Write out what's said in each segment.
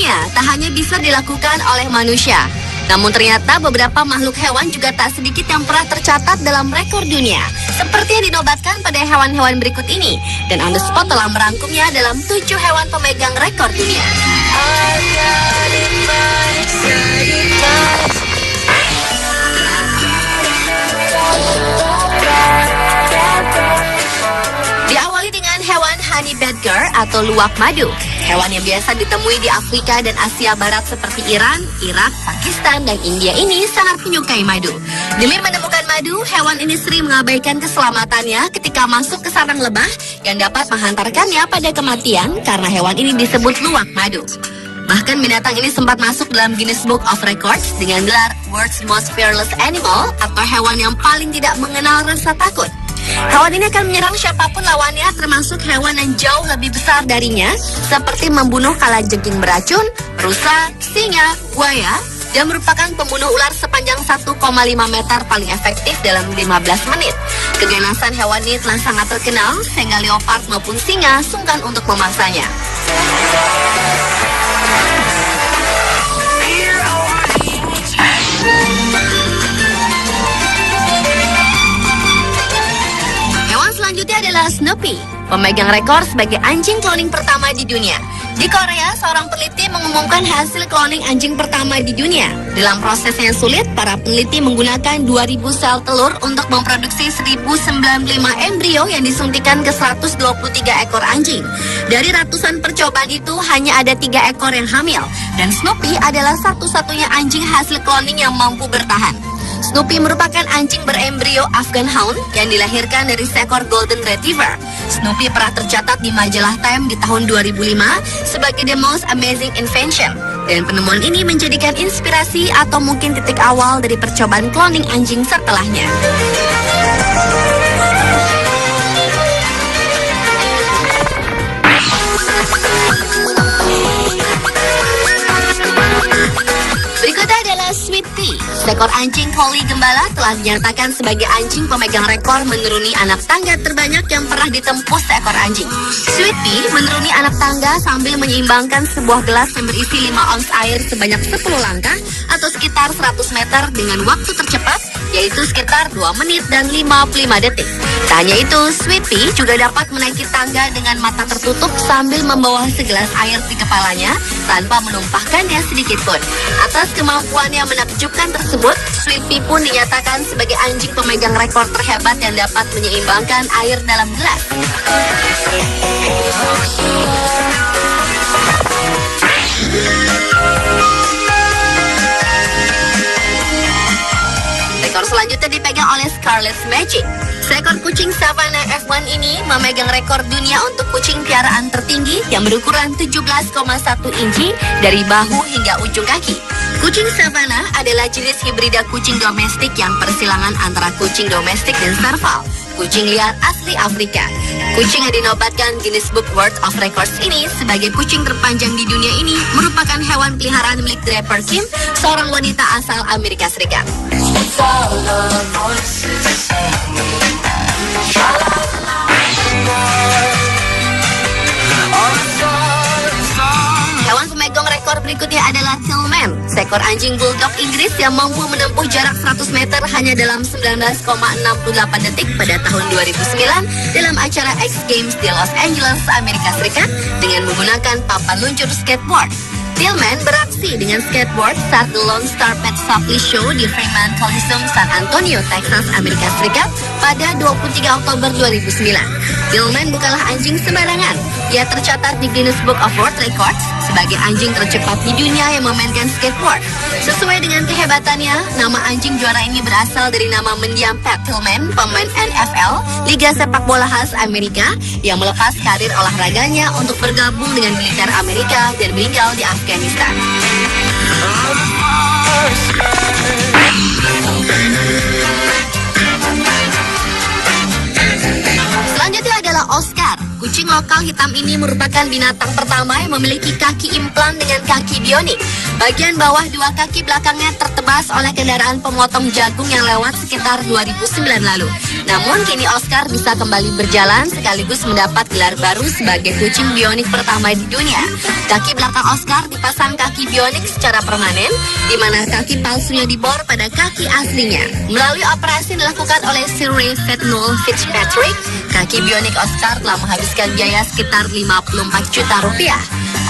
dunia tak hanya bisa dilakukan oleh manusia, namun ternyata beberapa makhluk hewan juga tak sedikit yang pernah tercatat dalam rekor dunia. Seperti yang dinobatkan pada hewan-hewan berikut ini. Dan On The Spot telah merangkumnya dalam 7 hewan pemegang rekor dunia. Diawali dengan hewan honey badger atau luwak madu. Hewan yang biasa ditemui di Afrika dan Asia Barat seperti Iran, Irak, Pakistan, dan India ini sangat menyukai madu. Demi menemukan madu, hewan ini sering mengabaikan keselamatannya ketika masuk ke sarang lebah yang dapat menghantarkannya pada kematian karena hewan ini disebut luwak madu. Bahkan binatang ini sempat masuk dalam Guinness Book of Records dengan gelar World's Most Fearless Animal atau hewan yang paling tidak mengenal rasa takut. Hewan ini akan menyerang siapapun lawannya, termasuk hewan yang jauh lebih besar darinya, seperti membunuh kalajengking beracun, rusa, singa, buaya, dan merupakan pembunuh ular sepanjang 1,5 meter paling efektif dalam 15 menit. Keganasan hewan ini telah sangat terkenal, sehingga leopard maupun singa sungkan untuk memangsanya. Selanjutnya adalah Snoopy, pemegang rekor sebagai anjing cloning pertama di dunia. Di Korea, seorang peneliti mengumumkan hasil cloning anjing pertama di dunia. Dalam prosesnya yang sulit, para peneliti menggunakan 2.000 sel telur untuk memproduksi 1.095 embrio yang disuntikan ke 123 ekor anjing. Dari ratusan percobaan itu, hanya ada 3 ekor yang hamil. Dan Snoopy adalah satu-satunya anjing hasil cloning yang mampu bertahan. Snoopy merupakan anjing berembrio Afghan Hound yang dilahirkan dari seekor Golden Retriever. Snoopy pernah tercatat di majalah Time di tahun 2005 sebagai the most amazing invention. Dan penemuan ini menjadikan inspirasi atau mungkin titik awal dari percobaan cloning anjing setelahnya. Berikutnya adalah Sweetie. Seekor anjing collie gembala telah dinyatakan sebagai anjing pemegang rekor menuruni anak tangga terbanyak yang pernah ditempuh seekor anjing. Sweetie menuruni anak tangga sambil menyeimbangkan sebuah gelas yang berisi 5 ons air sebanyak 10 langkah atau sekitar 100 meter dengan waktu tercepat, yaitu sekitar 2 menit dan 55 detik. Tak hanya itu, Sweetie juga dapat menaiki tangga dengan mata tertutup sambil membawa segelas air di kepalanya tanpa menumpahkannya sedikit pun. Atas kemampuannya menakjubkan tersebut, Sweetie pun dinyatakan sebagai anjing pemegang rekor terhebat yang dapat menyeimbangkan air dalam gelas. Rekor selanjutnya dipegang oleh Scarlet's Magic. Seekor kucing Savannah F1 ini memegang rekor dunia untuk kucing piaraan tertinggi yang berukuran 17,1 inci dari bahu hingga ujung kaki. Kucing Savannah adalah jenis hibrida kucing domestik yang persilangan antara kucing domestik dan serval, kucing liar asli Afrika. Kucing yang dinobatkan Guinness Book World of Records ini sebagai kucing terpanjang di dunia ini merupakan hewan peliharaan milik Draper Kim, seorang wanita asal Amerika Serikat. Hewan pemegang rekor berikutnya adalah Tillman, seekor anjing bulldog Inggris yang mampu menempuh jarak 100 meter hanya dalam 19,68 detik pada tahun 2009 dalam acara X Games di Los Angeles, Amerika Serikat dengan menggunakan papan luncur skateboard. Tillman beraksi dengan skateboard saat The Lone Star Pet Supply Show di Freeman Coliseum, San Antonio, Texas, Amerika Serikat pada 23 Oktober 2009. Tillman bukanlah anjing sembarangan. Ia tercatat di Guinness Book of World Records sebagai anjing tercepat di dunia yang memainkan skateboard. Sesuai dengan kehebatannya, nama anjing juara ini berasal dari nama mendiang Pat Tillman, pemain NFL, Liga Sepak Bola khas Amerika, yang melepas karir olahraganya untuk bergabung dengan militer Amerika dan meninggal di Afghanistan. Selanjutnya adalah Oscar. Kucing lokal hitam ini merupakan binatang pertama yang memiliki kaki implan dengan kaki bionik. Bagian bawah 2 kaki belakangnya tertebas oleh kendaraan pemotong jagung yang lewat sekitar 2009 lalu. Namun kini Oscar bisa kembali berjalan sekaligus mendapat gelar baru sebagai kucing bionik pertama di dunia. Kaki belakang Oscar dipasang kaki bionik secara permanen, di mana kaki palsunya dibor pada kaki aslinya. Melalui operasi dilakukan oleh Sir Ray Fetnul Fitzpatrick, kaki bionik Oscar telah menghabiskan biaya sekitar 54 juta rupiah.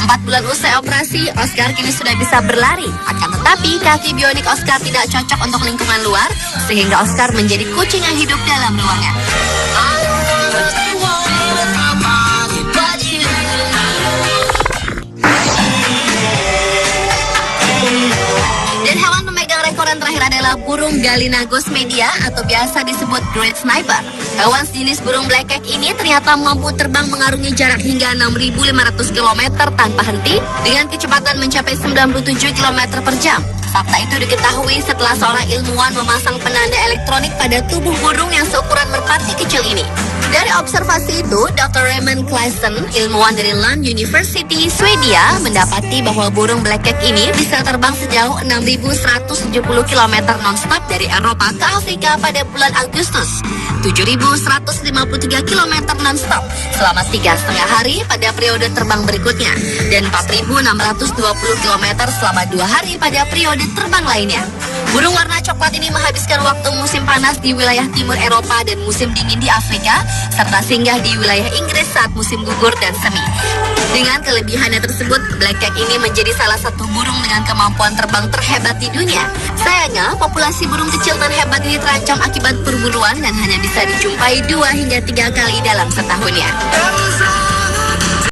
4 bulan usai operasi, Oscar kini sudah bisa berlari. Akan tetapi, kaki bionik Oscar tidak cocok untuk lingkungan luar, sehingga Oscar menjadi kucing yang hidup dalam ruangan. Dan hewan pemegang rekor yang terakhir adalah burung Gallinagus media atau biasa disebut Great Sniper. Hewan sejenis burung blekek ini ternyata mampu terbang mengarungi jarak hingga 6.500 km tanpa henti dengan kecepatan mencapai 97 km per jam. Fakta itu diketahui setelah seorang ilmuwan memasang penanda elektronik pada tubuh burung yang seukuran merpati kecil ini. Dari observasi itu, Dr. Raymond Claesson, ilmuwan dari Lund University, Swedia, mendapati bahwa burung blekek ini bisa terbang sejauh 6.170 km non-stop dari Eropa ke Afrika pada bulan Agustus, 7.153 km non-stop selama 3,5 hari pada periode terbang berikutnya, dan 4.620 km selama 2 hari pada periode terbang lainnya. Burung warna coklat ini menghabiskan waktu musim panas di wilayah timur Eropa dan musim dingin di Afrika, serta singgah di wilayah Inggris saat musim gugur dan semi. Dengan kelebihannya tersebut, blekek ini menjadi salah satu burung dengan kemampuan terbang terhebat di dunia. Sayangnya, populasi burung kecil dan hebat ini terancam akibat perburuan dan hanya bisa dijumpai 2 hingga 3 kali dalam setahunnya.